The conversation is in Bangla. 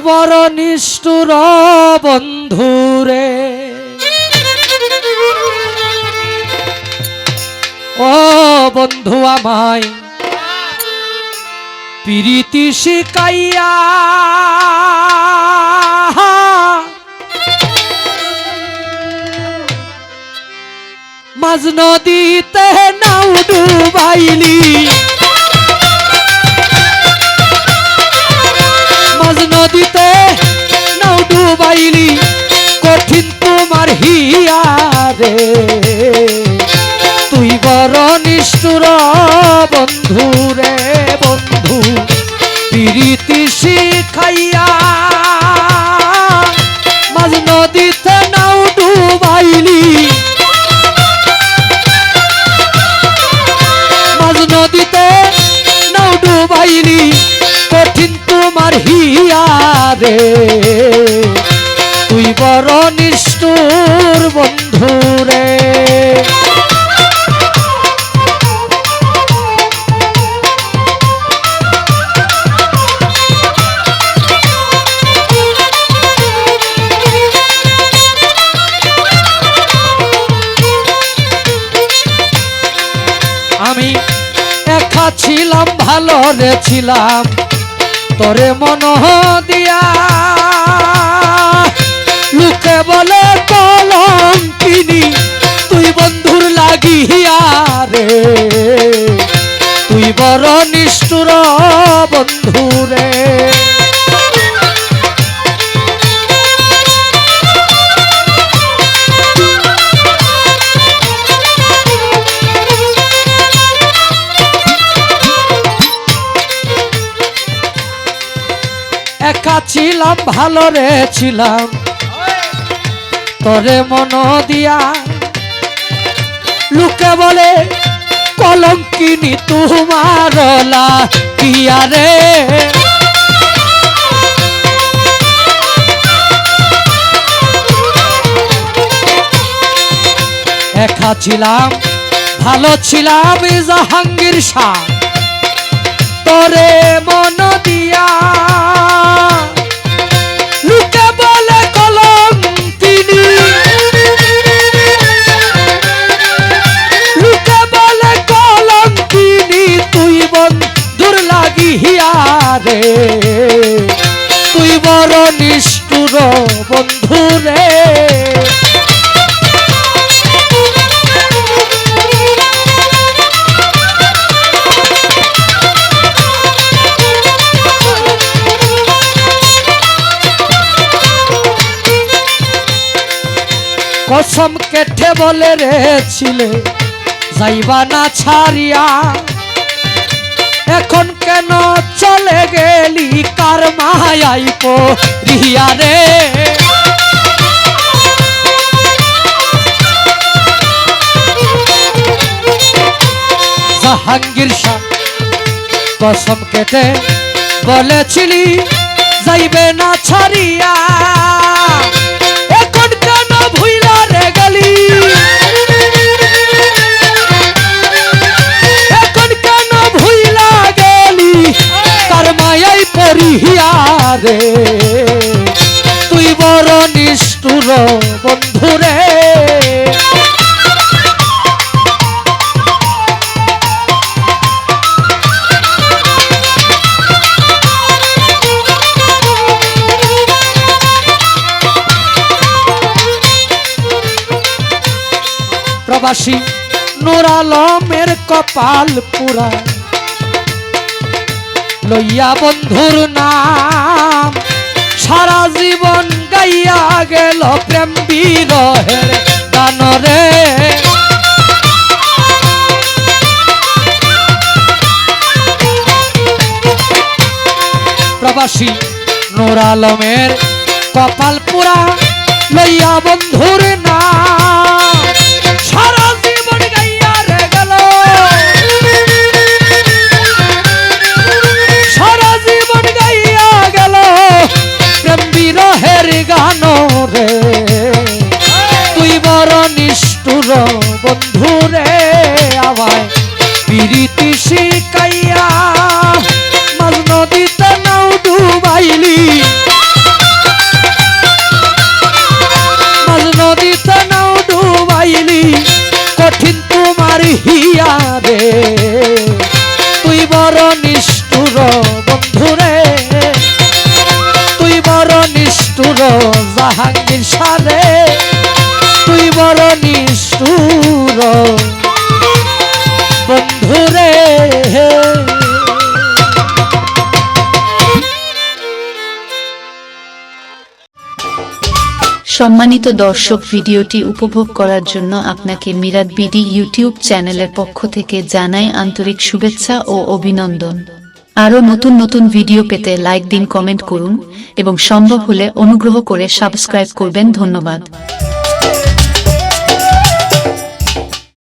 বড় নিষ্ঠুর বন্ধুরে, ও বন্ধু আমায় প্রীতি শিখাইয়া মাঝ নদীতে নাও ডুবাইলি, মাঝ নদীতে নাও ডুবাইলি, কঠিন তোমার হিয়া রে। তুই বড় নিষ্ঠুর বন্ধু রে বন্ধু, প্রীতি শিখাইয়া মাঝ নদীতে নাও ডুবাইলি, মাঝ নদীতে নাও ডুবাইলি, কঠিন তোমার হিয়া রে। তুই বড় নিষ্ঠুর বন্ধু রে। আমি একা ছিলাম ভালো রে ছিলাম তোরে মন দিয়া, লোকে বলে কলঙ্কিনী তুই বন্ধুর লাগিয়া রে। তুই বড় নিষ্ঠুর বন্ধু রে। একা ছিলাম ভালো রে ছিলাম তোরে মন দিয়া, লোকে বলে কলঙ্কিনী তোমার লাগিয়া রে। একা ছিলাম ভালো ছিলাম জাহাঙ্গীর শাহ তোরে মন দিয়া, লোকে বলে কলঙ্কিনী, লোকে বলে কলঙ্কিনী তুই বন্ধুর লাগিয়া রে। তুই বড় নিষ্ঠুর বন্ধু রে। কসম কেটে বলে রে ছিলে যাইবা না ছাড়িয়া, এখন কেন চলে গেলি কার মায়াই পড়িয়া রে। জাহাঙ্গীর শাহ কসম কেটে বলেছিলি যাইবে না ছাড়িয়া, এখন কেন ভুইলা রে গেলি, এখন কেন ভুইলা গেলি তার মায়াই পড়িয়া রে। তুই বড় নিষ্ঠুর বন্ধু রে। প্রবাসী নূর আলমের কপাল পুরা লইয়া বন্ধুর নাম, সারা জীবন গাইয়া গেল প্রেম বিরহের গান রে। প্রবাসী নূর আলমের কপাল পুরা লইয়া বন্ধুর নাম, সারা জীবন গাইয়া রে গেল, সারা জীবন গাইয়া গেল প্রেম বিরহের গান রে। তুই বড় নিষ্ঠুর বন্ধু রে। আমায় প্রীতি শিখাইয়া মাঝ নদীতে নাও ডুবাইলি, দেখিয়া রে তুই বড় নিষ্ঠুর বন্ধুরে তুই বড় নিষ্ঠুর জাহাঙ্গীর সারে তুই বড় নিষ্ঠুর বন্ধুরে। সম্মানিত দর্শক, ভিডিওটি উপভোগ করার জন্য আপনাকে মিরাত বিডি ইউটিউব চ্যানেলের পক্ষ থেকে জানাই আন্তরিক শুভেচ্ছা ও অভিনন্দন। আরও নতুন নতুন ভিডিও পেতে লাইক দিন, কমেন্ট করুন এবং সম্ভব হলে অনুগ্রহ করে সাবস্ক্রাইব করবেন। ধন্যবাদ।